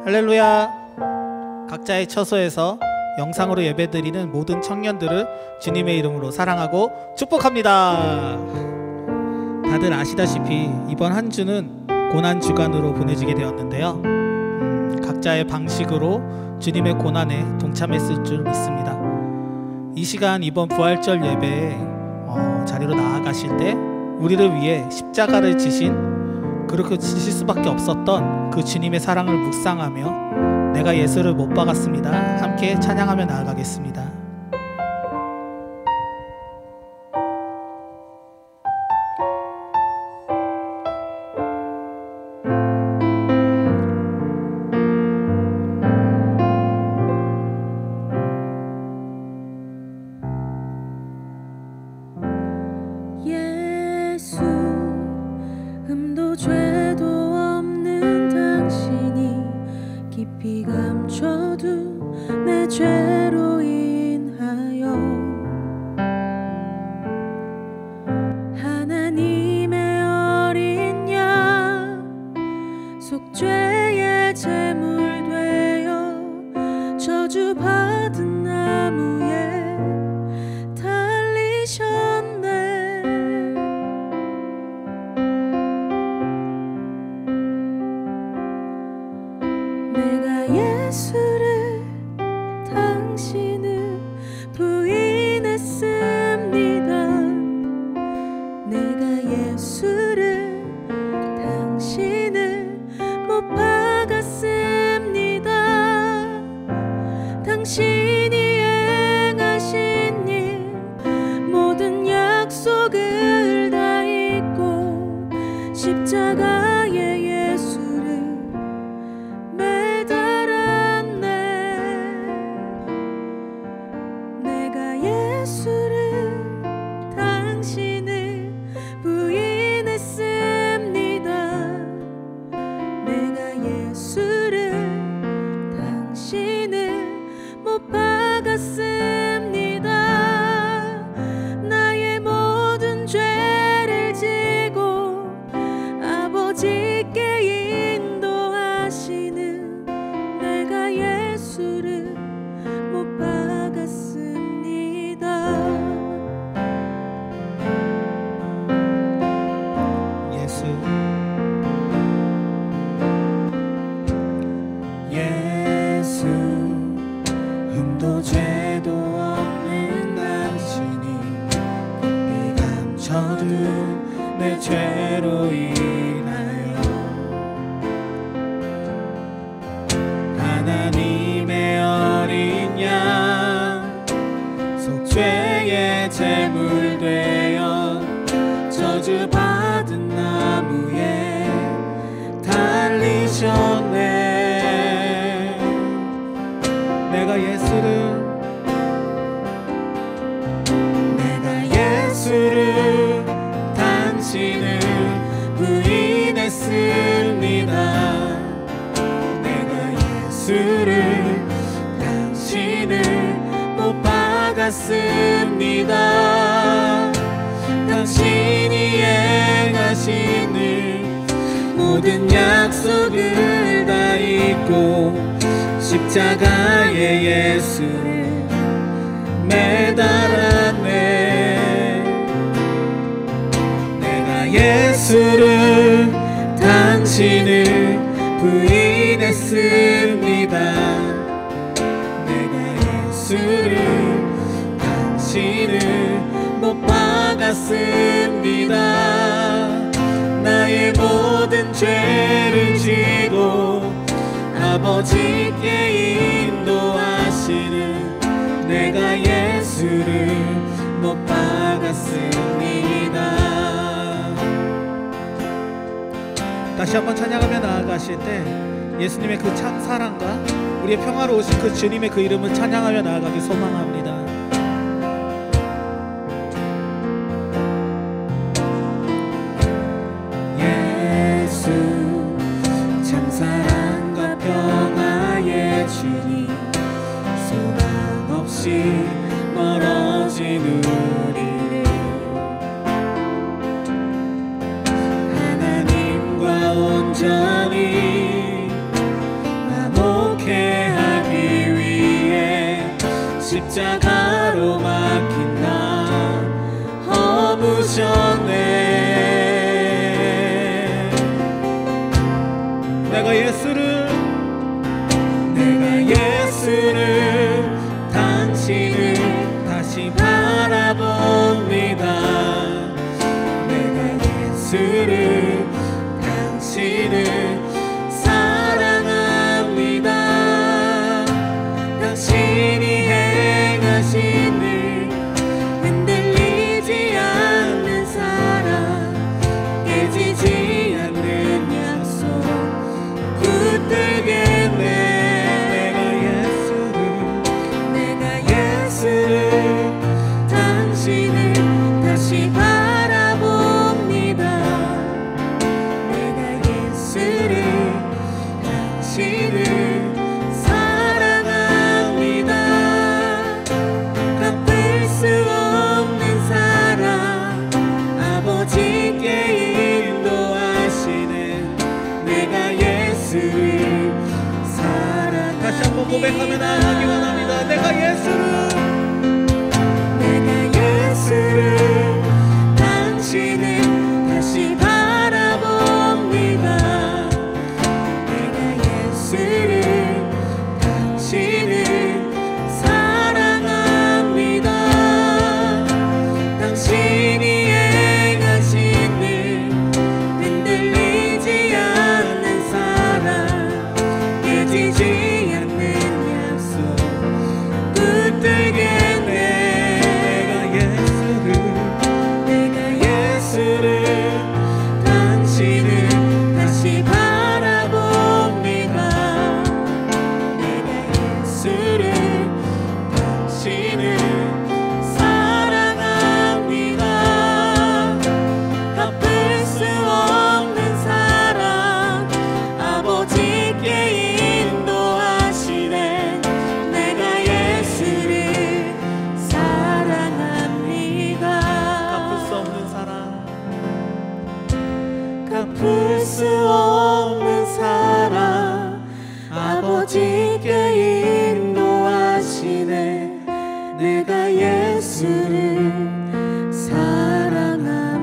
할렐루야. 각자의 처소에서 영상으로 예배드리는 모든 청년들을 주님의 이름으로 사랑하고 축복합니다. 다들 아시다시피 이번 한 주는 고난주간으로 보내지게 되었는데요. 각자의 방식으로 주님의 고난에 동참했을 줄 믿습니다. 이 시간 이번 부활절 예배에 자리로 나아가실 때 우리를 위해 십자가를 지신, 그렇게 지실 수밖에 없었던 그 주님의 사랑을 묵상하며 내가 예수를 못 박았습니다 함께 찬양하며 나아가겠습니다. 내 죄로 인하여 하나님의 어린 양 속죄의 제물 되어 저주받은 나무에 달리셨네. 내가 예수를 당신을 부인했습니다. 내가 예수를 당신을 못 박았습니다. 당신이 행하신 일 모든 약속을 다 잊고 십자가에 예수를 매달았네. 예수를 당신을 부인했습니다. 내가 예수를 당신을 못 박았습니다. 나의 모든 죄를 지고 아버지께 인도하시는 내가 예수를 못 박았습니다. 다시 한번 찬양하며 나아가실 때 예수님의 그 참 사랑과 우리의 평화로우신 그 주님의 그 이름을 찬양하며 나아가기 소망합니다. 예수 참 사랑과 평화의 주님 소망 없이 멀어진 우리를 온전히 예수를 당신을 사랑합니다. 당신이 행하신 일 흔들리지 않는 사랑 깨지지 않는 약속 붙들겠네. 내가 예수를 당신을 다시 바라봅니다. 내가 예수를 당신을 사랑합니다. 갚을 수 없는 사랑 아버지께 인도하시는 내가 예수를 사랑합니다. 다시 한번 고백하며 나아가기 원합니다. 내가 예수를 당신을 다시 바라봅니다. 내가 예수를 당신을 사랑합니다. 당신이 행하신 일 흔들리지 않는 사랑 깨지지 않는 약속 붙들겠네. 내가 예수를 당신을 다시 바라봅니다. 내가 예수를 당신을 사랑합니다. 갚을 수 없는 사랑 아버지께 인도하시네. 내가 예수를 사랑합니다. 갚을 수 없는 사랑 갚을 수 없는 사랑 아버지께 인도하시네. 내가 예수를 사랑합니다.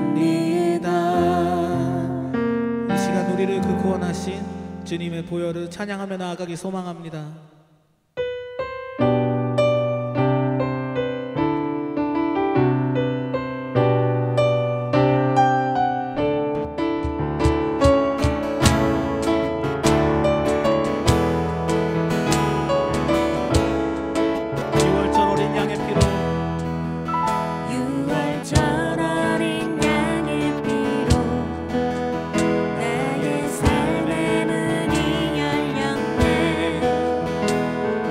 이 시간 우리를 그 구원하신 주님의 보혈을 찬양하며 나아가기 소망합니다. 6월절 어린 양의 피로 유월절 어린 양의 피로 나의 삶의 문이 열렸네.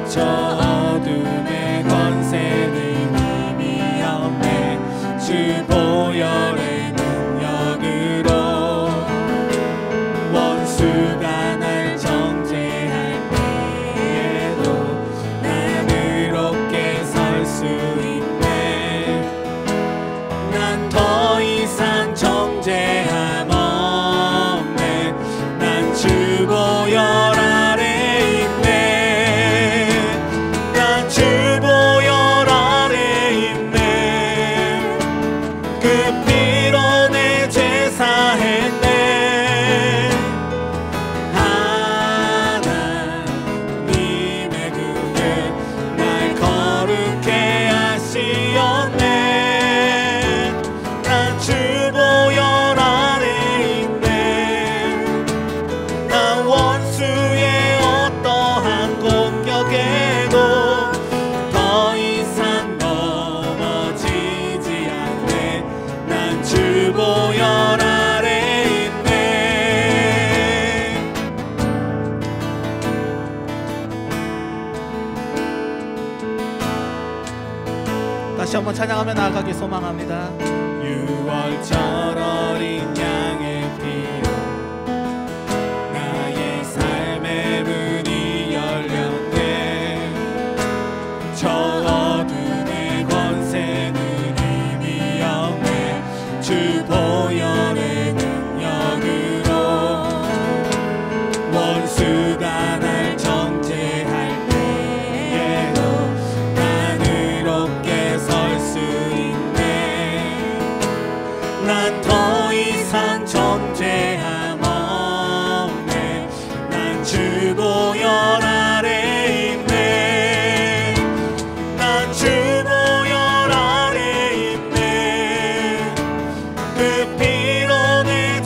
저 어둠의 권세는 이미 없네. 주 보혈의 능력으로 원수가 날 정죄할 때에도 난 의롭게 설 수 있네. 난 더 이상 정죄함 없네. 난 주 보혈 아래 있네. 난 주 보혈 아래 있네. 그 피로 내 죄 사했네. 하나님의 그 은 날 거룩해 하시었네. 난 주 보혈 아래 있네. 난 원수의 어떠한 공격에도 더 이상 넘어지지 않네. 난 주 보혈 아래 있네. 다시 한번 찬양하며 나아가기 소망합니다. 6월절 어린 양의 피로 나의 삶의 문이 열렸네. 저 어둠의 권세는 이미 없네. 주 보혈의 능력으로 원수가 날 정죄할 때에도 난 의롭게 설 수 있네. 난 더 이상 정죄함 없네. 난 주 보혈 아래 있네. 난 주 보혈 아래 있네. 그 피로 내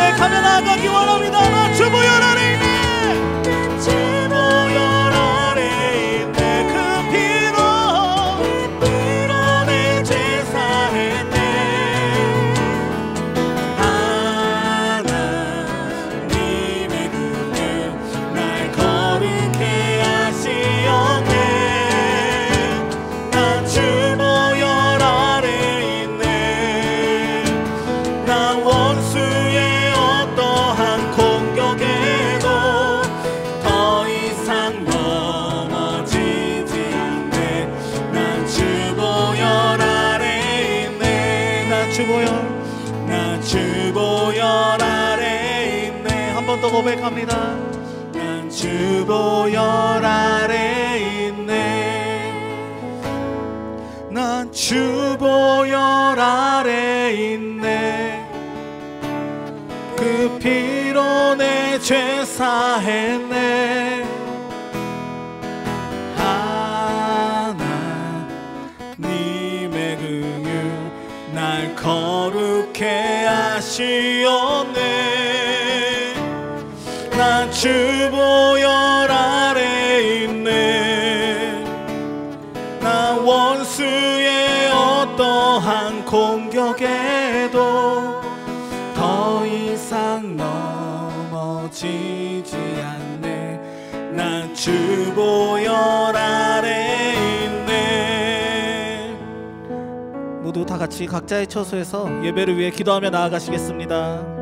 고백하며 나아가기 원합니다. 나 주 보혈 아래 있네. 나 주 보혈 아래 있네. 한 번 더 고백합니다. 난 주 보혈 아래 있네. 난 주 보혈 아래 있네. 그 피로 내 죄 사했네. 하나님의 긍휼 날 거룩해 하시었네. 난 주 보혈 아래 있네. 나 원수의 어떠한 공격에도 더 이상 넘어지지 않네. 난 주 보혈 아래 있네. 모두 다 같이 각자의 처소에서 예배를 위해 기도하며 나아가시겠습니다.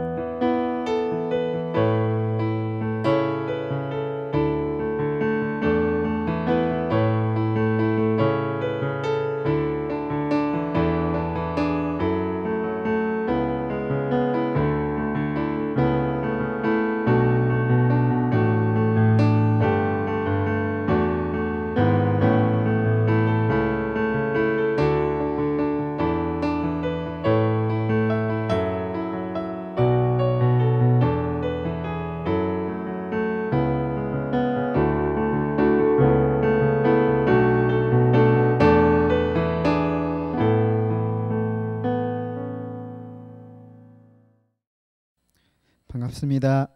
반갑습니다.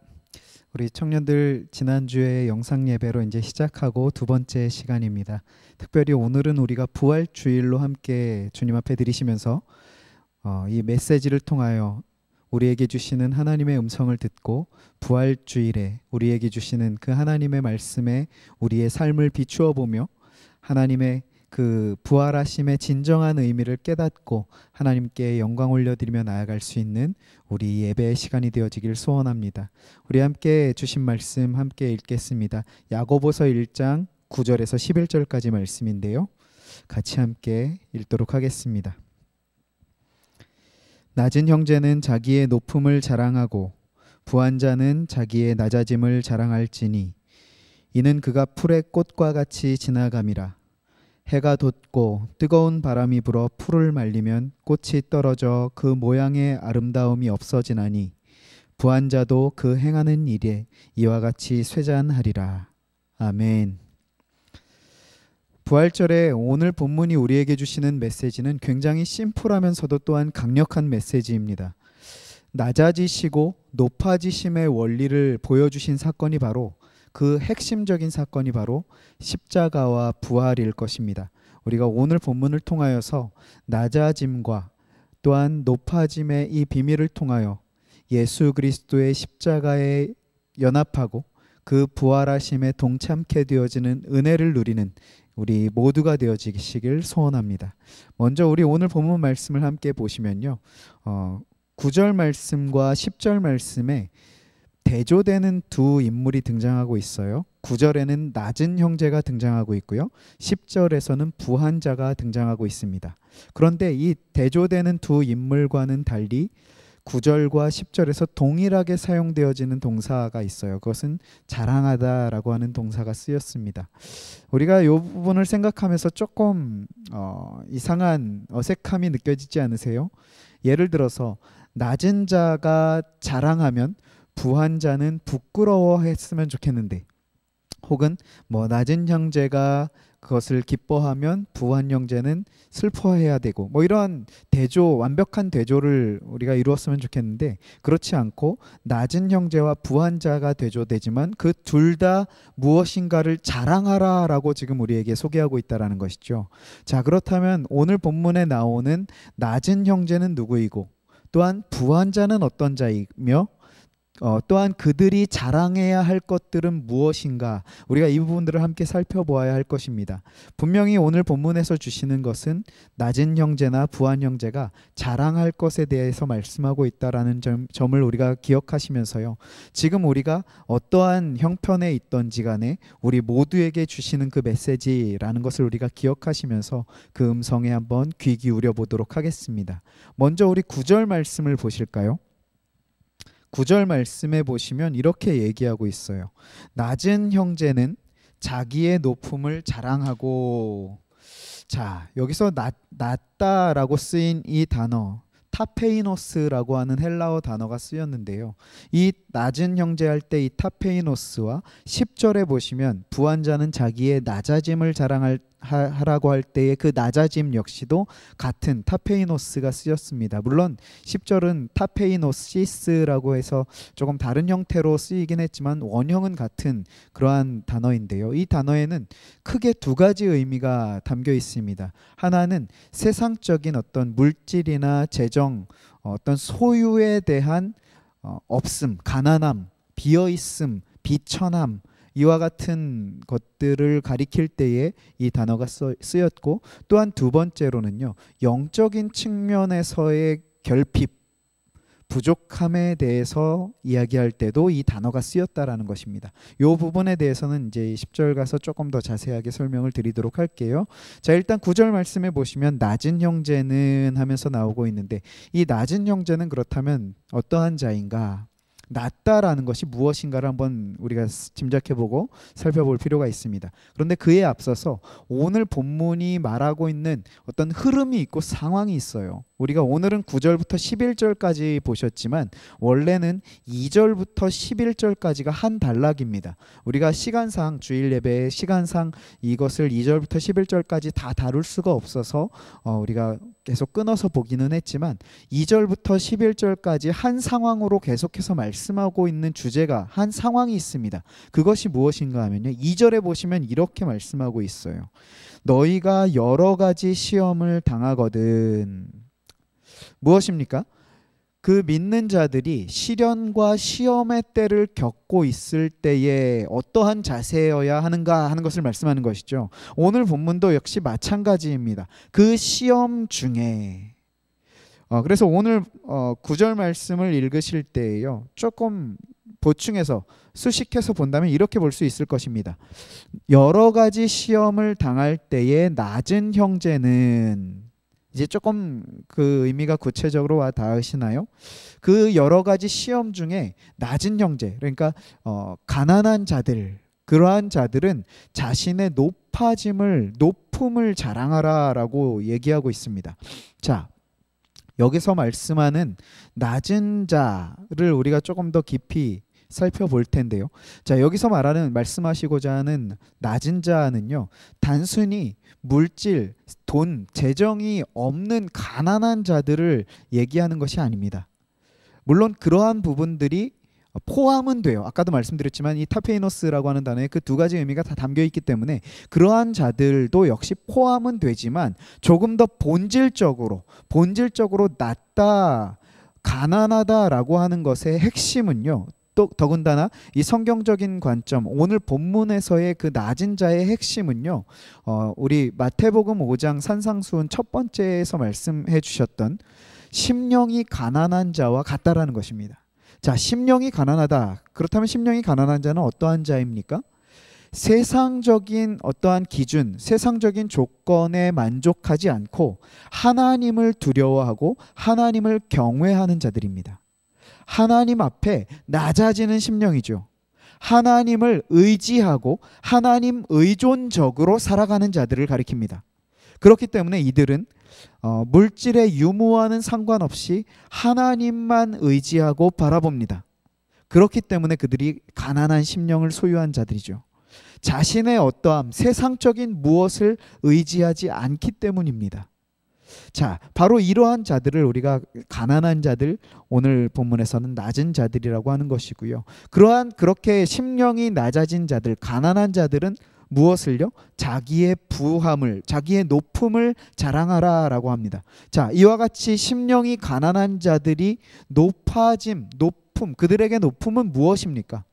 우리 청년들 지난주에 영상 예배로 이제 시작하고 두 번째 시간입니다. 특별히 오늘은 우리가 부활주일로 함께 주님 앞에 드리시면서 이 메시지를 통하여 우리에게 주시는 하나님의 음성을 듣고 부활주일에 우리에게 주시는 그 하나님의 말씀에 우리의 삶을 비추어 보며 하나님의 그 부활하심의 진정한 의미를 깨닫고 하나님께 영광 올려드리며 나아갈 수 있는 우리 예배의 시간이 되어지길 소원합니다. 우리 함께 주신 말씀 함께 읽겠습니다. 야고보서 1장 9절에서 11절까지 말씀인데요. 같이 함께 읽도록 하겠습니다. 낮은 형제는 자기의 높음을 자랑하고 부한 자는 자기의 낮아짐을 자랑할지니 이는 그가 풀의 꽃과 같이 지나감이라. 해가 돋고 뜨거운 바람이 불어 풀을 말리면 꽃이 떨어져 그 모양의 아름다움이 없어지나니 부한 자도 그 행하는 일에 이와 같이 쇠잔하리라. 아멘. 부활절에 오늘 본문이 우리에게 주시는 메시지는 굉장히 심플하면서도 또한 강력한 메시지입니다. 낮아지시고 높아지심의 원리를 보여주신 사건이 바로 그 핵심적인 사건이 바로 십자가와 부활일 것입니다. 우리가 오늘 본문을 통하여서 낮아짐과 또한 높아짐의 이 비밀을 통하여 예수 그리스도의 십자가에 연합하고 그 부활하심에 동참케 되어지는 은혜를 누리는 우리 모두가 되어지시길 소원합니다. 먼저 우리 오늘 본문 말씀을 함께 보시면요, 9절 말씀과 10절 말씀에 대조되는 두 인물이 등장하고 있어요. 9절에는 낮은 형제가 등장하고 있고요, 10절에서는 부한 자가 등장하고 있습니다. 그런데 이 대조되는 두 인물과는 달리 9절과 10절에서 동일하게 사용되어지는 동사가 있어요. 그것은 자랑하다라고 하는 동사가 쓰였습니다. 우리가 이 부분을 생각하면서 조금 이상한 어색함이 느껴지지 않으세요? 예를 들어서 낮은 자가 자랑하면 부한 자는 부끄러워했으면 좋겠는데, 혹은 낮은 형제가 그것을 기뻐하면 부한 형제는 슬퍼해야 되고 뭐 이러한 대조, 완벽한 대조를 우리가 이루었으면 좋겠는데 그렇지 않고 낮은 형제와 부한 자가 대조되지만 그 둘 다 무엇인가를 자랑하라라고 지금 우리에게 소개하고 있다라는 것이죠. 자, 그렇다면 오늘 본문에 나오는 낮은 형제는 누구이고 또한 부한 자는 어떤 자이며 또한 그들이 자랑해야 할 것들은 무엇인가, 우리가 이 부분들을 함께 살펴보아야 할 것입니다. 분명히 오늘 본문에서 주시는 것은 낮은 형제나 부한 형제가 자랑할 것에 대해서 말씀하고 있다라는 점을 우리가 기억하시면서요, 지금 우리가 어떠한 형편에 있던지 간에 우리 모두에게 주시는 그 메시지라는 것을 우리가 기억하시면서 그 음성에 한번 귀 기울여 보도록 하겠습니다. 먼저 우리 9절 말씀을 보실까요? 9절 말씀에 보시면 이렇게 얘기하고 있어요. 낮은 형제는 자기의 높음을 자랑하고, 자, 여기서 낮다라고 쓰인 이 단어 타페이노스라고 하는 헬라어 단어가 쓰였는데요. 이 낮은 형제 할 때 이 타페이노스와 10절에 보시면 부한 자는 자기의 낮아짐을 자랑하라고 할 때의 그 낮아짐 역시도 같은 타페이노스가 쓰였습니다. 물론 10절은 타페이노시스라고 해서 조금 다른 형태로 쓰이긴 했지만 원형은 같은 그러한 단어인데요. 이 단어에는 크게 두 가지 의미가 담겨 있습니다. 하나는 세상적인 어떤 물질이나 재정, 어떤 소유에 대한 없음, 가난함, 비어있음, 비천함, 이와 같은 것들을 가리킬 때에 이 단어가 쓰였고, 또한 두 번째로는요, 영적인 측면에서의 결핍, 부족함에 대해서 이야기할 때도 이 단어가 쓰였다라는 것입니다. 이 부분에 대해서는 이제 10절 가서 조금 더 자세하게 설명을 드리도록 할게요. 자, 일단 9절 말씀에 보시면 낮은 형제는 하면서 나오고 있는데, 이 낮은 형제는 그렇다면 어떠한 자인가? 낮다라는 것이 무엇인가를 한번 우리가 짐작해보고 살펴볼 필요가 있습니다. 그런데 그에 앞서서 오늘 본문이 말하고 있는 어떤 흐름이 있고 상황이 있어요. 우리가 오늘은 9절부터 11절까지 보셨지만 원래는 2절부터 11절까지가 한 단락입니다. 우리가 시간상, 주일 예배의 시간상 이것을 2절부터 11절까지 다 다룰 수가 없어서 우리가 계속 끊어서 보기는 했지만 2절부터 11절까지 한 상황으로 계속해서 말씀하고 있는 주제가, 한 상황이 있습니다. 그것이 무엇인가 하면요, 2절에 보시면 이렇게 말씀하고 있어요. 너희가 여러 가지 시험을 당하거든. 무엇입니까? 그 믿는 자들이 시련과 시험의 때를 겪고 있을 때에 어떠한 자세여야 하는가 하는 것을 말씀하는 것이죠. 오늘 본문도 역시 마찬가지입니다. 그 시험 중에 그래서 오늘 9절 말씀을 읽으실 때에요, 조금 보충해서 수식해서 본다면 이렇게 볼 수 있을 것입니다. 여러 가지 시험을 당할 때에 낮은 형제는, 이제 조금 그 의미가 구체적으로 와 닿으시나요? 그 여러 가지 시험 중에 낮은 형제, 그러니까 가난한 자들, 그러한 자들은 자신의 높음을 자랑하라라고 얘기하고 있습니다. 자, 여기서 말씀하는 낮은 자를 우리가 조금 더 깊이 살펴볼 텐데요. 자, 여기서 말씀하시고자 하는 낮은 자는요, 단순히 물질, 돈, 재정이 없는 가난한 자들을 얘기하는 것이 아닙니다. 물론 그러한 부분들이 포함은 돼요. 아까도 말씀드렸지만 이 타페이노스라고 하는 단어에 그 두 가지 의미가 다 담겨 있기 때문에 그러한 자들도 역시 포함은 되지만 조금 더 본질적으로 낮다, 가난하다라고 하는 것의 핵심은요, 또 더군다나 이 성경적인 관점, 오늘 본문에서의 그 낮은 자의 핵심은요, 우리 마태복음 5장 산상수훈 첫 번째에서 말씀해 주셨던 심령이 가난한 자와 같다라는 것입니다. 자, 심령이 가난하다. 그렇다면 심령이 가난한 자는 어떠한 자입니까? 세상적인 어떠한 기준, 세상적인 조건에 만족하지 않고 하나님을 두려워하고 하나님을 경외하는 자들입니다. 하나님 앞에 낮아지는 심령이죠. 하나님을 의지하고 하나님 의존적으로 살아가는 자들을 가리킵니다. 그렇기 때문에 이들은 물질의 유무와는 상관없이 하나님만 의지하고 바라봅니다. 그렇기 때문에 그들이 가난한 심령을 소유한 자들이죠. 자신의 어떠함, 세상적인 무엇을 의지하지 않기 때문입니다. 자, 바로 이러한 자들을 우리가 가난한 자들, 오늘 본문에서는 낮은 자들이라고 하는 것이고요. 그렇게 심령이 낮아진 자들, 가난한 자들은 무엇을요? 자기의 부함을, 자기의 높음을 자랑하라 라고 합니다. 자, 이와 같이 심령이 가난한 자들이 높아짐, 높음, 그들에게 높음은 무엇입니까?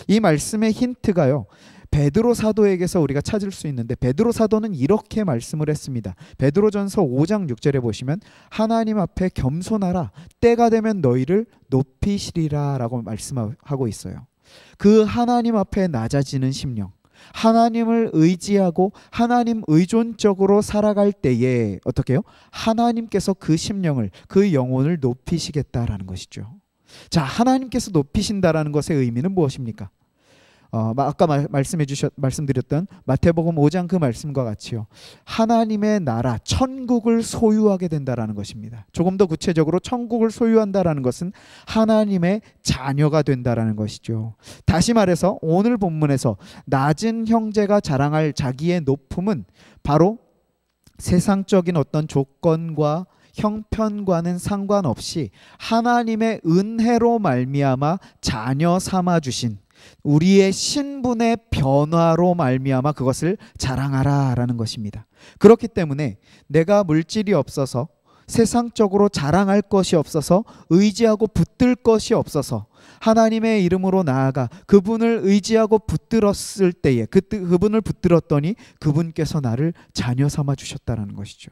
이 말씀의 힌트가요, 베드로 사도에게서 우리가 찾을 수 있는데, 베드로 사도는 이렇게 말씀을 했습니다. 베드로전서 5장 6절에 보시면 하나님 앞에 겸손하라, 때가 되면 너희를 높이시리라 라고 말씀하고 있어요. 그 하나님 앞에 낮아지는 심령, 하나님을 의지하고 하나님 의존적으로 살아갈 때에 어떻게 해요? 하나님께서 그 심령을, 그 영혼을 높이시겠다라는 것이죠. 자, 하나님께서 높이신다라는 것의 의미는 무엇입니까? 아까 말씀드렸던 마태복음 5장 그 말씀과 같이요, 하나님의 나라, 천국을 소유하게 된다라는 것입니다. 조금 더 구체적으로 천국을 소유한다라는 것은 하나님의 자녀가 된다라는 것이죠. 다시 말해서 오늘 본문에서 낮은 형제가 자랑할 자기의 높음은 바로 세상적인 어떤 조건과 형편과는 상관없이 하나님의 은혜로 말미암아 자녀 삼아 주신 우리의 신분의 변화로 말미암아 그것을 자랑하라 라는 것입니다. 그렇기 때문에 내가 물질이 없어서, 세상적으로 자랑할 것이 없어서, 의지하고 붙들 것이 없어서 하나님의 이름으로 나아가 그분을 의지하고 붙들었을 때에, 그분을 붙들었더니 그분께서 나를 자녀 삼아 주셨다는 것이죠.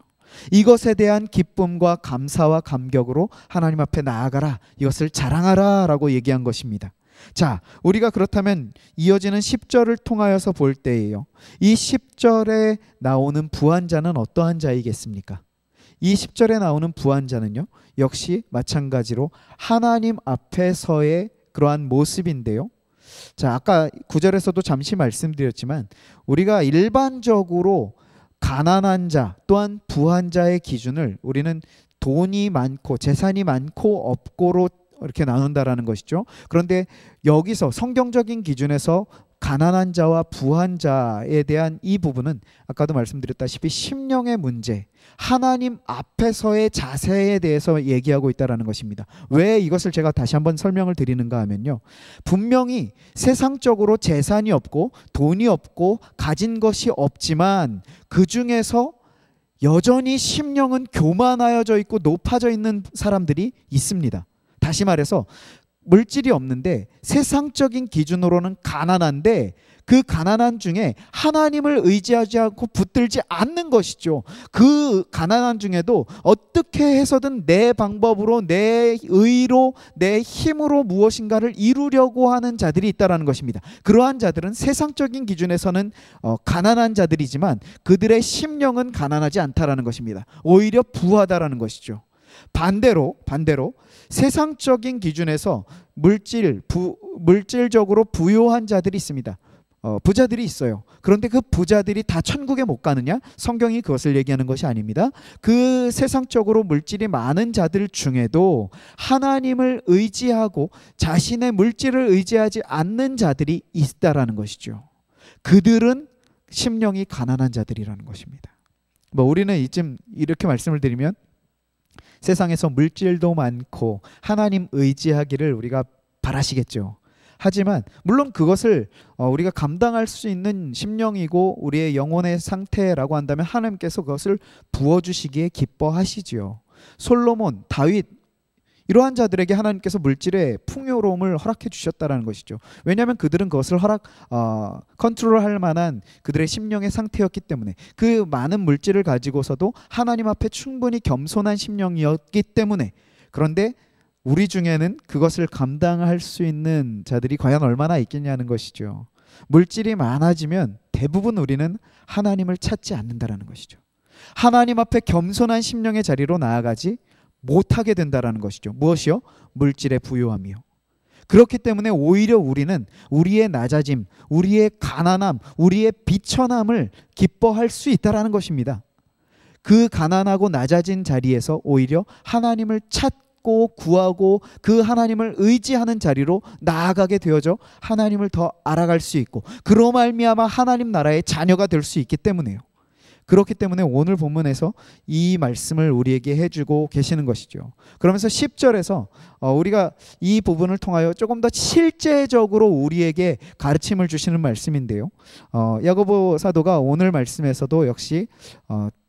이것에 대한 기쁨과 감사와 감격으로 하나님 앞에 나아가라, 이것을 자랑하라 라고 얘기한 것입니다. 자, 우리가 그렇다면 이어지는 10절을 통하여서 볼 때에요, 이 10절에 나오는 부한자는 어떠한 자이겠습니까? 이 10절에 나오는 부한자는요, 역시 마찬가지로 하나님 앞에서의 그러한 모습인데요. 자, 아까 9절에서도 잠시 말씀드렸지만 우리가 일반적으로 가난한 자 또한 부한 자의 기준을 우리는 돈이 많고 재산이 많고 없고로 이렇게 나눈다라는 것이죠. 그런데 여기서 성경적인 기준에서 가난한 자와 부한 자에 대한 이 부분은 아까도 말씀드렸다시피 심령의 문제, 하나님 앞에서의 자세에 대해서 얘기하고 있다는 것입니다. 왜 이것을 제가 다시 한번 설명을 드리는가 하면요, 분명히 세상적으로 재산이 없고 돈이 없고 가진 것이 없지만 그 중에서 여전히 심령은 교만하여져 있고 높아져 있는 사람들이 있습니다. 다시 말해서 물질이 없는데 세상적인 기준으로는 가난한데 그 가난한 중에 하나님을 의지하지 않고 붙들지 않는 것이죠. 그 가난한 중에도 어떻게 해서든 내 방법으로, 내 의로, 내 힘으로 무엇인가를 이루려고 하는 자들이 있다는 것입니다. 그러한 자들은 세상적인 기준에서는 가난한 자들이지만 그들의 심령은 가난하지 않다라는 것입니다. 오히려 부하다라는 것이죠. 반대로 세상적인 기준에서 물질적으로 부유한 자들이 있습니다. 부자들이 있어요. 그런데 그 부자들이 다 천국에 못 가느냐? 성경이 그것을 얘기하는 것이 아닙니다. 그 세상적으로 물질이 많은 자들 중에도 하나님을 의지하고 자신의 물질을 의지하지 않는 자들이 있다라는 것이죠. 그들은 심령이 가난한 자들이라는 것입니다. 우리는 이쯤 이렇게 말씀을 드리면 세상에서 물질도 많고 하나님 의지하기를 우리가 바라시겠죠. 하지만 물론 그것을 우리가 감당할 수 있는 심령이고 우리의 영혼의 상태라고 한다면 하나님께서 그것을 부어주시기에 기뻐하시지요. 솔로몬, 다윗, 이러한 자들에게 하나님께서 물질의 풍요로움을 허락해 주셨다는 것이죠. 왜냐하면 그들은 그것을 컨트롤할 만한 그들의 심령의 상태였기 때문에, 그 많은 물질을 가지고서도 하나님 앞에 충분히 겸손한 심령이었기 때문에. 그런데 우리 중에는 그것을 감당할 수 있는 자들이 과연 얼마나 있겠냐는 것이죠. 물질이 많아지면 대부분 우리는 하나님을 찾지 않는다는 것이죠. 하나님 앞에 겸손한 심령의 자리로 나아가지 못하게 된다는 것이죠. 무엇이요? 물질의 부요함이요. 그렇기 때문에 오히려 우리는 우리의 낮아짐, 우리의 가난함, 우리의 비천함을 기뻐할 수 있다는 것입니다. 그 가난하고 낮아진 자리에서 오히려 하나님을 찾고 찾고 구하고 그 하나님을 의지하는 자리로 나아가게 되어져 하나님을 더 알아갈 수 있고 그로 말미암아 하나님 나라의 자녀가 될 수 있기 때문에요. 그렇기 때문에 오늘 본문에서 이 말씀을 우리에게 해주고 계시는 것이죠. 그러면서 10절에서 우리가 이 부분을 통하여 조금 더 실제적으로 우리에게 가르침을 주시는 말씀인데요. 야고보 사도가 오늘 말씀에서도 역시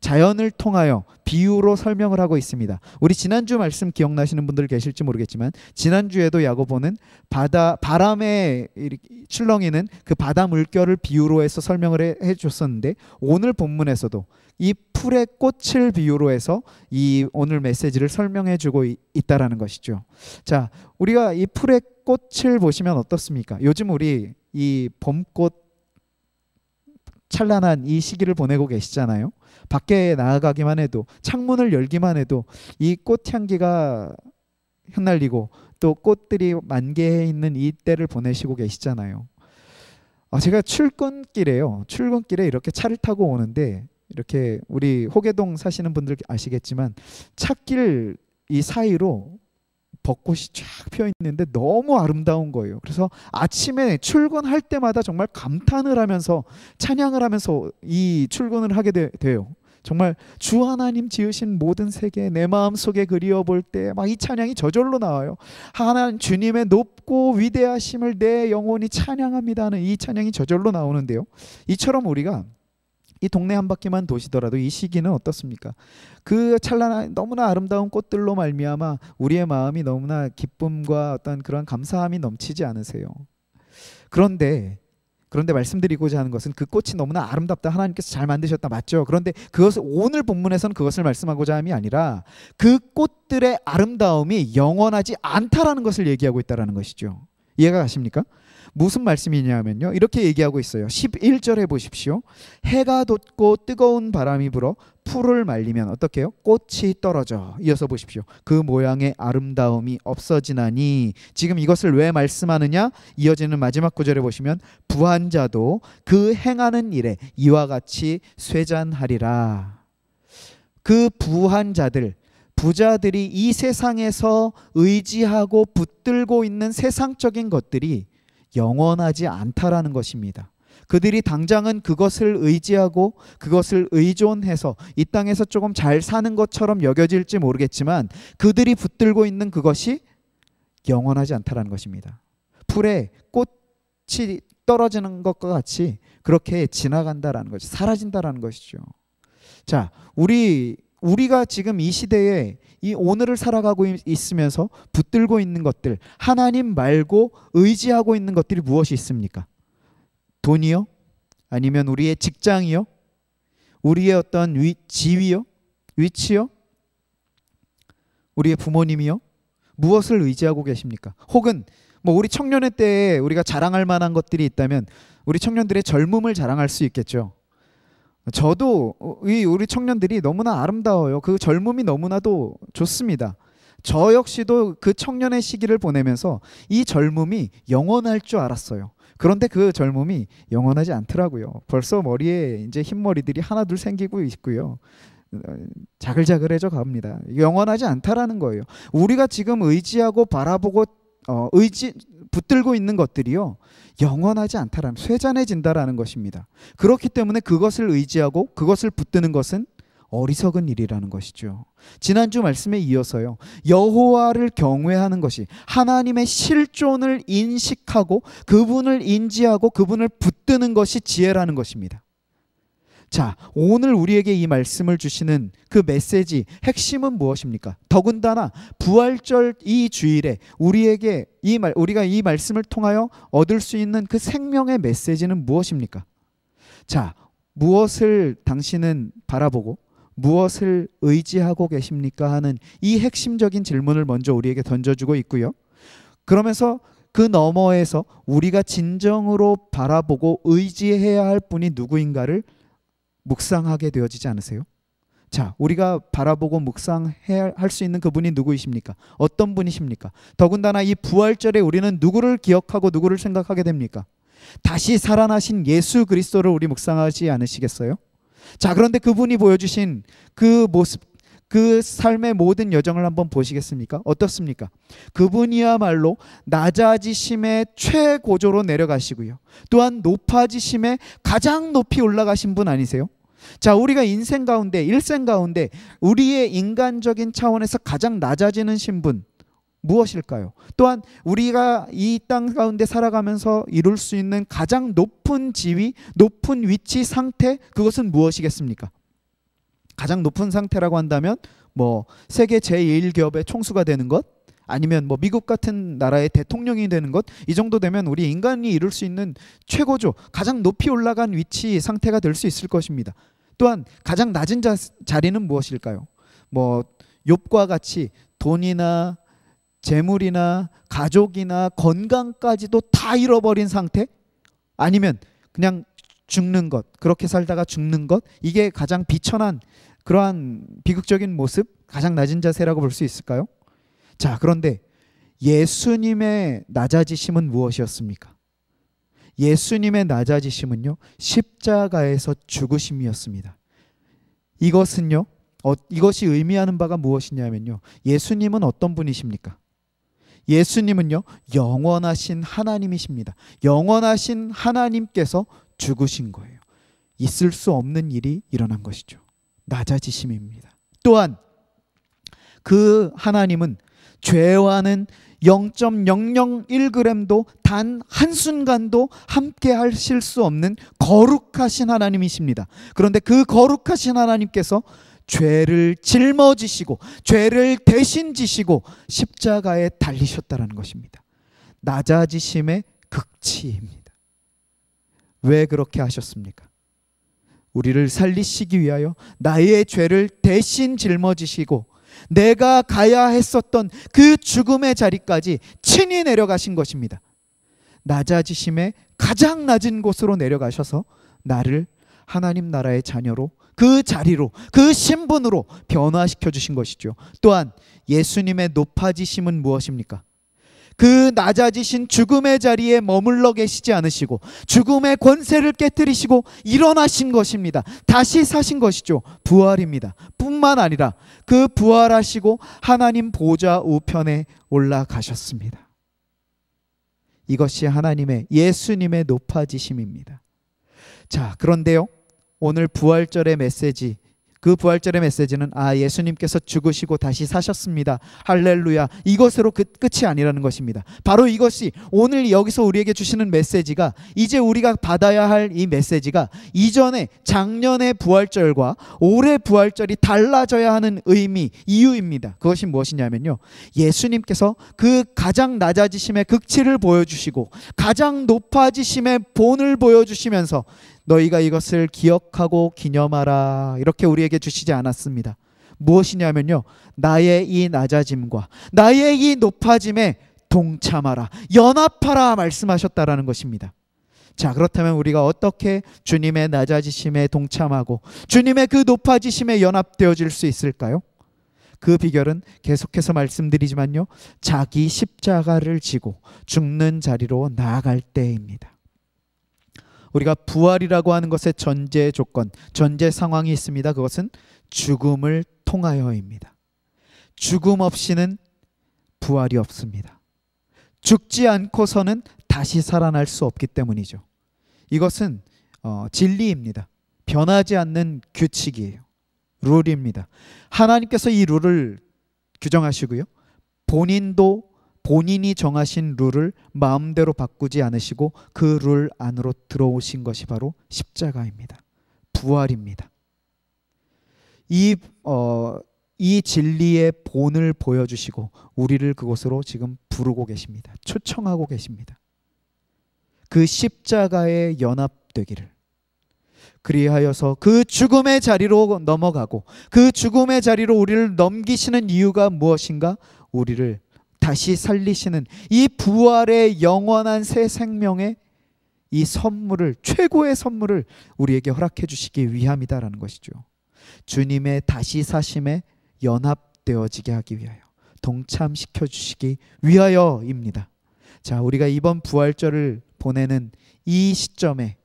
자연을 통하여 비유로 설명을 하고 있습니다. 우리 지난주 말씀 기억나시는 분들 계실지 모르겠지만 지난주에도 야고보는 바람에 출렁이는 그 바다 물결을 비유로 해서 설명을 해줬었는데 오늘 본문에서도 이 풀의 꽃을 비유로 해서 이 오늘 메시지를 설명해주고 있다라는 것이죠. 자, 우리가 이 풀의 꽃을 보시면 어떻습니까? 요즘 우리 이 봄꽃 찬란한 이 시기를 보내고 계시잖아요. 밖에 나아가기만 해도 창문을 열기만 해도 이 꽃향기가 흩날리고 또 꽃들이 만개해 있는 이 때를 보내시고 계시잖아요. 제가 출근길에 이렇게 차를 타고 오는데 이렇게 우리 호계동 사시는 분들 아시겠지만 찻길 이 사이로 벚꽃이 쫙 피어 있는데 너무 아름다운 거예요. 그래서 아침에 출근할 때마다 정말 감탄을 하면서 찬양을 하면서 이 출근을 하게 돼요. 정말 주 하나님 지으신 모든 세계 내 마음속에 그리워 볼 때 막 이 찬양이 저절로 나와요. 하나님 주님의 높고 위대하심을 내 영혼이 찬양합니다 하는 이 찬양이 저절로 나오는데요. 이처럼 우리가 이 동네 한 바퀴만 도시더라도 이 시기는 어떻습니까? 그 찬란한 너무나 아름다운 꽃들로 말미암아 우리의 마음이 너무나 기쁨과 어떤 그런 감사함이 넘치지 않으세요? 그런데 말씀드리고자 하는 것은 그 꽃이 너무나 아름답다, 하나님께서 잘 만드셨다, 맞죠? 그런데 그것을 오늘 본문에서는 그것을 말씀하고자 함이 아니라 그 꽃들의 아름다움이 영원하지 않다라는 것을 얘기하고 있다는 것이죠. 이해가 가십니까? 무슨 말씀이냐면요, 이렇게 얘기하고 있어요. 11절에 보십시오. 해가 돋고 뜨거운 바람이 불어 풀을 말리면 어떻게 해요? 꽃이 떨어져. 이어서 보십시오. 그 모양의 아름다움이 없어지나니. 지금 이것을 왜 말씀하느냐? 이어지는 마지막 구절에 보시면 부한 자도 그 행하는 일에 이와 같이 쇠잔하리라. 그 부한 자들, 부자들이 이 세상에서 의지하고 붙들고 있는 세상적인 것들이 영원하지 않다라는 것입니다. 그들이 당장은 그것을 의지하고 그것을 의존해서 이 땅에서 조금 잘 사는 것처럼 여겨질지 모르겠지만 그들이 붙들고 있는 그것이 영원하지 않다라는 것입니다. 풀에 꽃이 떨어지는 것과 같이 그렇게 지나간다라는 것이, 사라진다라는 것이죠. 자, 우리가 지금 이 시대에 이 오늘을 살아가고 있으면서 붙들고 있는 것들, 하나님 말고 의지하고 있는 것들이 무엇이 있습니까? 돈이요? 아니면 우리의 직장이요? 우리의 어떤 지위요? 위치요? 우리의 부모님이요? 무엇을 의지하고 계십니까? 혹은 우리 청년의 때에 우리가 자랑할 만한 것들이 있다면 우리 청년들의 젊음을 자랑할 수 있겠죠. 저도 우리 청년들이 너무나 아름다워요. 그 젊음이 너무나도 좋습니다. 저 역시도 그 청년의 시기를 보내면서 이 젊음이 영원할 줄 알았어요. 그런데 그 젊음이 영원하지 않더라고요. 벌써 머리에 이제 흰머리들이 하나둘 생기고 있고요. 자글자글해져 갑니다. 영원하지 않다라는 거예요. 우리가 지금 의지하고 바라보고 붙들고 있는 것들이요, 영원하지 않다라는, 쇠잔해진다라는 것입니다. 그렇기 때문에 그것을 의지하고 그것을 붙드는 것은 어리석은 일이라는 것이죠. 지난주 말씀에 이어서요, 여호와를 경외하는 것이, 하나님의 실존을 인식하고 그분을 인지하고 그분을 붙드는 것이 지혜라는 것입니다. 자, 오늘 우리에게 이 말씀을 주시는 그 메시지 핵심은 무엇입니까? 더군다나 부활절 이 주일에 우리에게 우리가 이 말씀을 통하여 얻을 수 있는 그 생명의 메시지는 무엇입니까? 자, 무엇을 당신은 바라보고 무엇을 의지하고 계십니까? 하는 이 핵심적인 질문을 먼저 우리에게 던져주고 있고요. 그러면서 그 너머에서 우리가 진정으로 바라보고 의지해야 할 분이 누구인가를 묵상하게 되어지지 않으세요? 자, 우리가 바라보고 묵상해야 할 수 있는 그분이 누구이십니까? 어떤 분이십니까? 더군다나 이 부활절에 우리는 누구를 기억하고 누구를 생각하게 됩니까? 다시 살아나신 예수 그리스도를 우리 묵상하지 않으시겠어요? 자, 그런데 그분이 보여주신 그 모습, 그 삶의 모든 여정을 한번 보시겠습니까? 어떻습니까? 그분이야말로 낮아지심의 최고조로 내려가시고요. 또한 높아지심의 가장 높이 올라가신 분 아니세요? 자, 우리가 인생 가운데, 일생 가운데 우리의 인간적인 차원에서 가장 낮아지는 신분 무엇일까요? 또한 우리가 이 땅 가운데 살아가면서 이룰 수 있는 가장 높은 지위, 높은 위치, 상태, 그것은 무엇이겠습니까? 가장 높은 상태라고 한다면 뭐 세계 제1기업의 총수가 되는 것, 아니면 뭐 미국 같은 나라의 대통령이 되는 것, 이 정도 되면 우리 인간이 이룰 수 있는 최고조, 가장 높이 올라간 위치, 상태가 될 수 있을 것입니다. 또한 가장 낮은 자리는 무엇일까요? 뭐 욥과 같이 돈이나 재물이나 가족이나 건강까지도 다 잃어버린 상태? 아니면 그냥 죽는 것, 그렇게 살다가 죽는 것, 이게 가장 비천한 그러한 비극적인 모습, 가장 낮은 자세라고 볼 수 있을까요? 자, 그런데 예수님의 낮아지심은 무엇이었습니까? 예수님의 낮아지심은요, 십자가에서 죽으심이었습니다. 이것은요, 이것이 의미하는 바가 무엇이냐면요, 예수님은 어떤 분이십니까? 예수님은요, 영원하신 하나님이십니다. 영원하신 하나님께서 죽으신 거예요. 있을 수 없는 일이 일어난 것이죠. 낮아지심입니다. 또한 그 하나님은 죄와는 0.001g도 단 한순간도 함께 하실 수 없는 거룩하신 하나님이십니다. 그런데 그 거룩하신 하나님께서 죄를 짊어지시고 죄를 대신 지시고 십자가에 달리셨다는 것입니다. 낮아지심의 극치입니다. 왜 그렇게 하셨습니까? 우리를 살리시기 위하여 나의 죄를 대신 짊어지시고 내가 가야 했었던 그 죽음의 자리까지 친히 내려가신 것입니다. 낮아지심의 가장 낮은 곳으로 내려가셔서 나를 하나님 나라의 자녀로, 그 자리로, 그 신분으로 변화시켜 주신 것이죠. 또한 예수님의 높아지심은 무엇입니까? 그 낮아지신 죽음의 자리에 머물러 계시지 않으시고 죽음의 권세를 깨뜨리시고 일어나신 것입니다. 다시 사신 것이죠. 부활입니다. 뿐만 아니라 그 부활하시고 하나님 보좌 우편에 올라가셨습니다. 이것이 하나님의, 예수님의 높아지심입니다. 자, 그런데요, 오늘 부활절의 메시지, 그 부활절의 메시지는 예수님께서 죽으시고 다시 사셨습니다, 할렐루야, 이것으로 끝이 아니라는 것입니다. 바로 이것이 오늘 여기서 우리에게 주시는 메시지가, 이제 우리가 받아야 할 이 메시지가 이전에 작년의 부활절과 올해 부활절이 달라져야 하는 의미, 이유입니다. 그것이 무엇이냐면요, 예수님께서 그 가장 낮아지심의 극치를 보여주시고 가장 높아지심의 본을 보여주시면서 너희가 이것을 기억하고 기념하라, 이렇게 우리에게 주시지 않았습니다. 무엇이냐면요, 나의 이 낮아짐과 나의 이 높아짐에 동참하라, 연합하라 말씀하셨다라는 것입니다. 자, 그렇다면 우리가 어떻게 주님의 낮아지심에 동참하고 주님의 그 높아지심에 연합되어질 수 있을까요? 그 비결은 계속해서 말씀드리지만요, 자기 십자가를 지고 죽는 자리로 나아갈 때입니다. 우리가 부활이라고 하는 것의 전제 조건, 전제 상황이 있습니다. 그것은 죽음을 통하여입니다. 죽음 없이는 부활이 없습니다. 죽지 않고서는 다시 살아날 수 없기 때문이죠. 이것은 진리입니다. 변하지 않는 규칙이에요. 룰입니다. 하나님께서 이 룰을 규정하시고요, 본인이 정하신 룰을 마음대로 바꾸지 않으시고 그 룰 안으로 들어오신 것이 바로 십자가입니다. 부활입니다. 이 진리의 본을 보여주시고 우리를 그곳으로 지금 부르고 계십니다. 초청하고 계십니다. 그 십자가에 연합되기를, 그리하여서 그 죽음의 자리로 넘어가고 그 죽음의 자리로 우리를 넘기시는 이유가 무엇인가? 우리를 다시 살리시는 이 부활의 영원한 새 생명의 이 선물을, 최고의 선물을 우리에게 허락해 주시기 위함이다라는 것이죠. 주님의 다시 사심에 연합되어지게 하기 위하여, 동참시켜 주시기 위하여입니다. 자, 우리가 이번 부활절을 보내는 이 시점에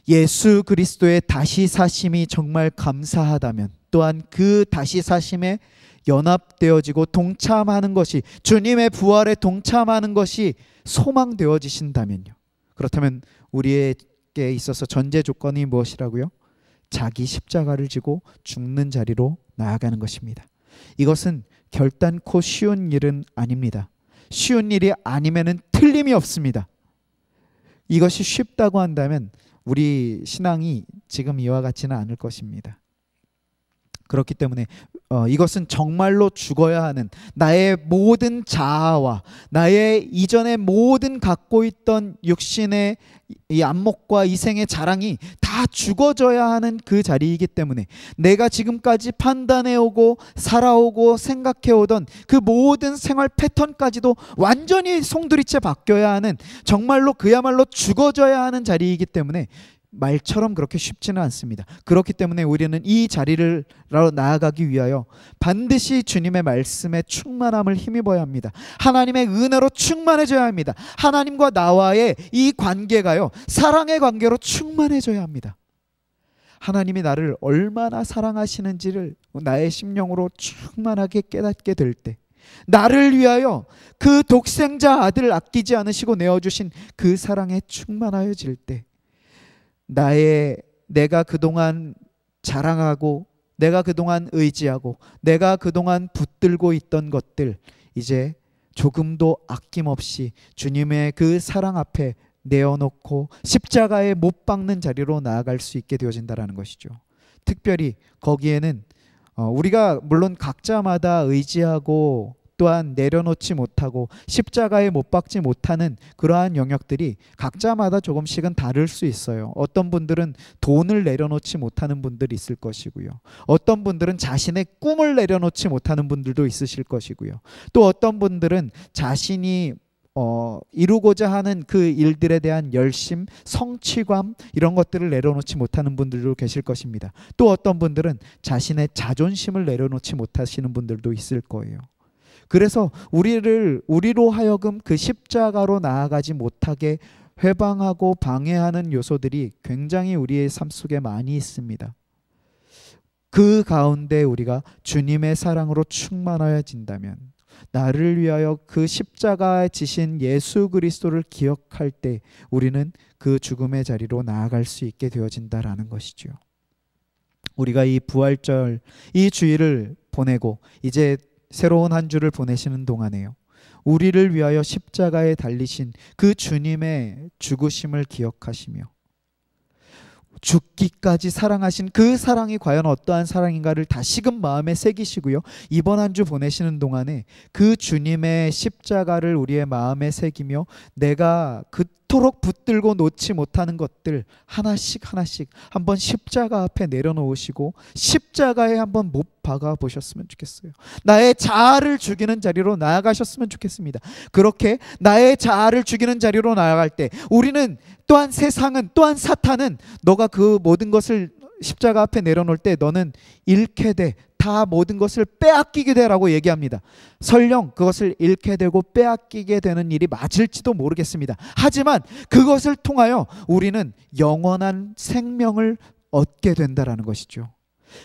예수 그리스도의 다시 사심이 정말 감사하다면, 또한 그 다시 사심에 연합되어지고 동참하는 것이, 주님의 부활에 동참하는 것이 소망되어지신다면요, 그렇다면 우리에게 있어서 전제 조건이 무엇이라고요? 자기 십자가를 지고 죽는 자리로 나아가는 것입니다. 이것은 결단코 쉬운 일은 아닙니다. 쉬운 일이 아니면은 틀림이 없습니다. 이것이 쉽다고 한다면 우리 신앙이 지금 이와 같지는 않을 것입니다. 그렇기 때문에 이것은 정말로 죽어야 하는, 나의 모든 자아와 나의 이전에 모든 갖고 있던 육신의 이 안목과 이생의 자랑이 다 죽어져야 하는 그 자리이기 때문에, 내가 지금까지 판단해오고 살아오고 생각해오던 그 모든 생활 패턴까지도 완전히 송두리째 바뀌어야 하는, 정말로 그야말로 죽어져야 하는 자리이기 때문에 말처럼 그렇게 쉽지는 않습니다. 그렇기 때문에 우리는 이 자리를 나아가기 위하여 반드시 주님의 말씀에 충만함을 힘입어야 합니다. 하나님의 은혜로 충만해져야 합니다. 하나님과 나와의 이 관계가요, 사랑의 관계로 충만해져야 합니다. 하나님이 나를 얼마나 사랑하시는지를 나의 심령으로 충만하게 깨닫게 될 때, 나를 위하여 그 독생자 아들을 아끼지 않으시고 내어주신 그 사랑에 충만하여질 때, 내가 그동안 자랑하고, 내가 그동안 의지하고, 내가 그동안 붙들고 있던 것들, 이제 조금도 아낌없이 주님의 그 사랑 앞에 내어놓고 십자가에 못 박는 자리로 나아갈 수 있게 되어진다는 것이죠. 특별히 거기에는 우리가 물론 각자마다 의지하고 또한 내려놓지 못하고 십자가에 못 박지 못하는 그러한 영역들이 각자마다 조금씩은 다를 수 있어요. 어떤 분들은 돈을 내려놓지 못하는 분들이 있을 것이고요, 어떤 분들은 자신의 꿈을 내려놓지 못하는 분들도 있으실 것이고요, 또 어떤 분들은 자신이 이루고자 하는 그 일들에 대한 열심, 성취감, 이런 것들을 내려놓지 못하는 분들도 계실 것입니다. 또 어떤 분들은 자신의 자존심을 내려놓지 못하시는 분들도 있을 거예요. 그래서 우리로 하여금 그 십자가로 나아가지 못하게 회방하고 방해하는 요소들이 굉장히 우리의 삶 속에 많이 있습니다. 그 가운데 우리가 주님의 사랑으로 충만하여진다면, 나를 위하여 그 십자가에 지신 예수 그리스도를 기억할 때 우리는 그 죽음의 자리로 나아갈 수 있게 되어진다라는 것이죠. 우리가 이 부활절, 이 주일을 보내고 이제 새로운 한 주를 보내시는 동안에요, 우리를 위하여 십자가에 달리신 그 주님의 죽으심을 기억하시며 죽기까지 사랑하신 그 사랑이 과연 어떠한 사랑인가를 다시금 마음에 새기시고요, 이번 한 주 보내시는 동안에 그 주님의 십자가를 우리의 마음에 새기며 내가 그토록 붙들고 놓지 못하는 것들 하나씩 한번 십자가 앞에 내려놓으시고 십자가에 한번 못 박아 보셨으면 좋겠어요. 나의 자아를 죽이는 자리로 나아가셨으면 좋겠습니다. 그렇게 나의 자아를 죽이는 자리로 나아갈 때 우리는, 또한 세상은, 또한 사탄은 너가 그 모든 것을 십자가 앞에 내려놓을 때 너는 잃게 돼, 다 모든 것을 빼앗기게 되라고 얘기합니다. 설령 그것을 잃게 되고 빼앗기게 되는 일이 맞을지도 모르겠습니다. 하지만 그것을 통하여 우리는 영원한 생명을 얻게 된다라는 것이죠.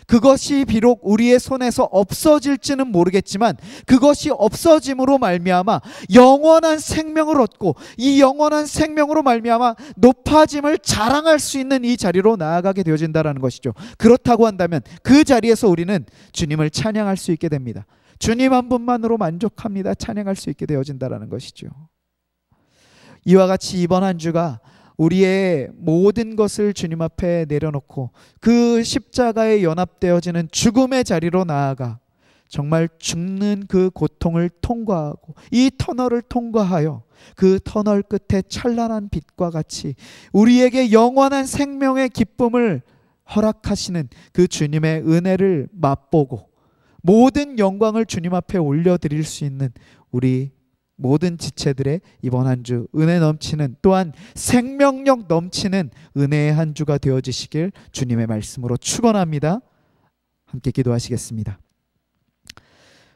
그것이 비록 우리의 손에서 없어질지는 모르겠지만 그것이 없어짐으로 말미암아 영원한 생명을 얻고, 이 영원한 생명으로 말미암아 높아짐을 자랑할 수 있는 이 자리로 나아가게 되어진다는 것이죠. 그렇다고 한다면 그 자리에서 우리는 주님을 찬양할 수 있게 됩니다. 주님 한 분만으로 만족합니다. 찬양할 수 있게 되어진다는 것이죠. 이와 같이 이번 한 주가 우리의 모든 것을 주님 앞에 내려놓고 그 십자가에 연합되어지는 죽음의 자리로 나아가 정말 죽는 그 고통을 통과하고 이 터널을 통과하여 그 터널 끝에 찬란한 빛과 같이 우리에게 영원한 생명의 기쁨을 허락하시는 그 주님의 은혜를 맛보고 모든 영광을 주님 앞에 올려드릴 수 있는 우리 모든 지체들의 이번 한 주 은혜 넘치는, 또한 생명력 넘치는 은혜의 한 주가 되어지시길 주님의 말씀으로 축원합니다. 함께 기도하시겠습니다.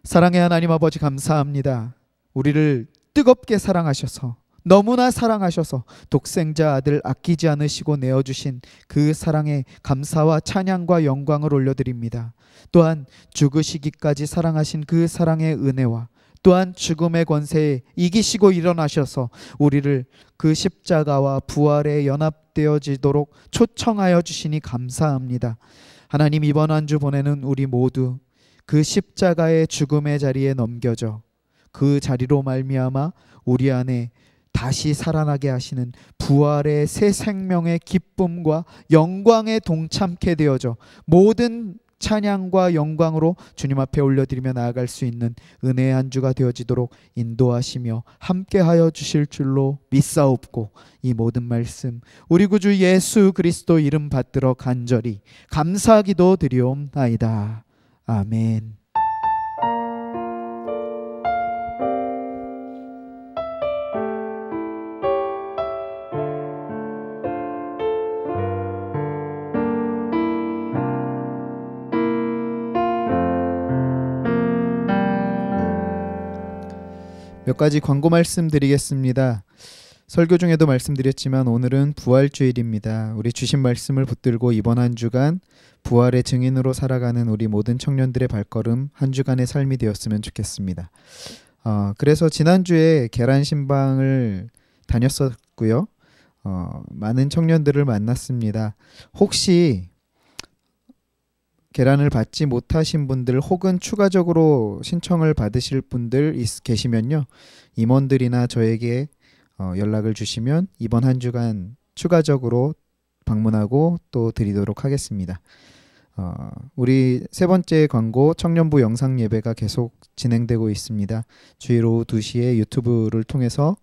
사랑의 하나님 아버지, 감사합니다. 우리를 뜨겁게 사랑하셔서 너무나 사랑하셔서 독생자 아들 아끼지 않으시고 내어주신 그 사랑에 감사와 찬양과 영광을 올려드립니다. 또한 죽으시기까지 사랑하신 그 사랑의 은혜와 또한 죽음의 권세에 이기시고 일어나셔서 우리를 그 십자가와 부활에 연합되어지도록 초청하여 주시니 감사합니다. 하나님, 이번 한 주 보내는 우리 모두 그 십자가의 죽음의 자리에 넘겨져 그 자리로 말미암아 우리 안에 다시 살아나게 하시는 부활의 새 생명의 기쁨과 영광에 동참케 되어져 모든 찬양과 영광으로 주님 앞에 올려드리며 나아갈 수 있는 은혜의 한 주가 되어지도록 인도하시며 함께하여 주실 줄로 믿사옵고, 이 모든 말씀 우리 구주 예수 그리스도 이름 받들어 간절히 감사기도 드리옵나이다. 아멘. 몇 가지 광고 말씀드리겠습니다. 설교 중에도 말씀드렸지만 오늘은 부활주일입니다. 우리 주신 말씀을 붙들고 이번 한 주간 부활의 증인으로 살아가는 우리 모든 청년들의 발걸음, 한 주간의 삶이 되었으면 좋겠습니다. 그래서 지난주에 계란신방을 다녔었고요. 많은 청년들을 만났습니다. 혹시 계란을 받지 못하신 분들 혹은 추가적으로 신청을 받으실 분들 계시면요, 임원들이나 저에게 연락을 주시면 이번 한 주간 추가적으로 방문하고 또 드리도록 하겠습니다. 우리 세 번째 광고, 청년부 영상 예배가 계속 진행되고 있습니다. 주일 오후 2시에 유튜브를 통해서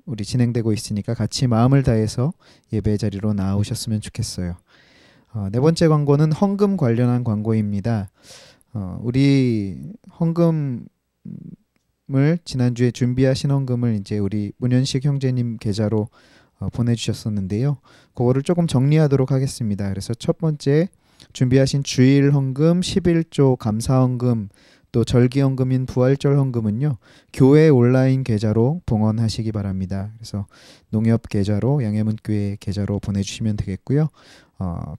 우리 진행되고 있으니까 같이 마음을 다해서 예배 자리로 나오셨으면 좋겠어요. 네 번째 광고는 헌금 관련한 광고입니다. 우리 헌금을 지난주에 준비하신 헌금을 이제 우리 문현식 형제님 계좌로 보내주셨었는데요. 그거를 조금 정리하도록 하겠습니다. 그래서 첫 번째 준비하신 주일 헌금, 11조 감사 헌금, 또 절기 헌금인 부활절 헌금은요, 교회 온라인 계좌로 봉헌하시기 바랍니다. 그래서 농협 계좌로, 양해문교회 계좌로 보내주시면 되겠고요.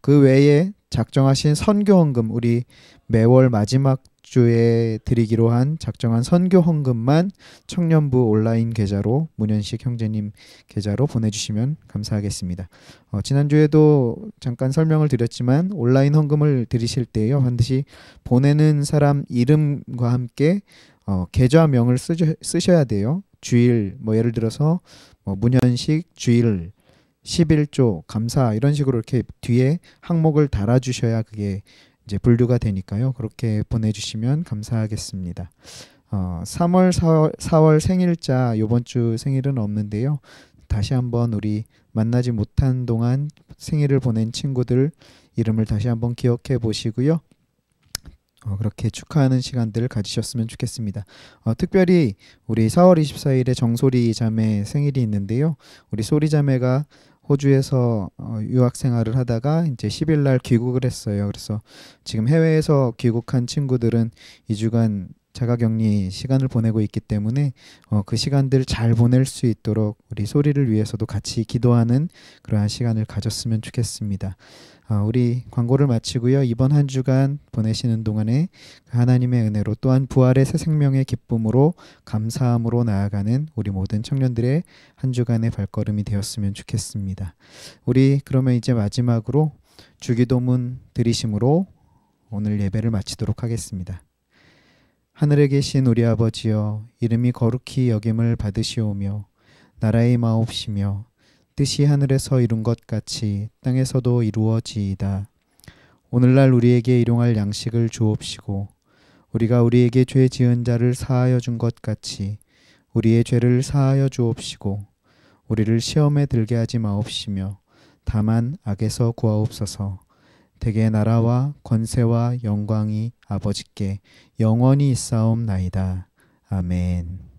그 외에 작정하신 선교 헌금, 우리 매월 마지막 주에 드리기로 한 작정한 선교 헌금만 청년부 온라인 계좌로, 문현식 형제님 계좌로 보내주시면 감사하겠습니다. 지난주에도 잠깐 설명을 드렸지만 온라인 헌금을 드리실 때요, 반드시 보내는 사람 이름과 함께 계좌명을 쓰셔야 돼요. 주일, 예를 들어서 문현식 주일 11조 감사, 이런 식으로 이렇게 뒤에 항목을 달아주셔야 그게 이제 분류가 되니까요. 그렇게 보내주시면 감사하겠습니다. 3월, 4월 생일자 이번 주 생일은 없는데요. 다시 한번 우리 만나지 못한 동안 생일을 보낸 친구들 이름을 다시 한번 기억해 보시고요. 그렇게 축하하는 시간들을 가지셨으면 좋겠습니다. 특별히 우리 4월 24일에 정소리 자매 생일이 있는데요. 우리 소리 자매가 호주에서 유학 생활을 하다가 이제 10일 날 귀국을 했어요. 그래서 지금 해외에서 귀국한 친구들은 2주간 자가격리 시간을 보내고 있기 때문에 그 시간들 잘 보낼 수 있도록 우리 소리를 위해서도 같이 기도하는 그러한 시간을 가졌으면 좋겠습니다. 우리 광고를 마치고요. 이번 한 주간 보내시는 동안에 하나님의 은혜로 또한 부활의 새 생명의 기쁨으로 감사함으로 나아가는 우리 모든 청년들의 한 주간의 발걸음이 되었으면 좋겠습니다. 우리 그러면 이제 마지막으로 주기도문 드리심으로 오늘 예배를 마치도록 하겠습니다. 하늘에 계신 우리 아버지여, 이름이 거룩히 여김을 받으시오며 나라의 마옵시며 뜻이 하늘에서 이룬 것 같이 땅에서도 이루어지이다. 오늘날 우리에게 일용할 양식을 주옵시고 우리가 우리에게 죄 지은 자를 사하여 준 것 같이 우리의 죄를 사하여 주옵시고 우리를 시험에 들게 하지 마옵시며 다만 악에서 구하옵소서. 대개 나라와 권세와 영광이 아버지께 영원히 있사옵나이다. 아멘.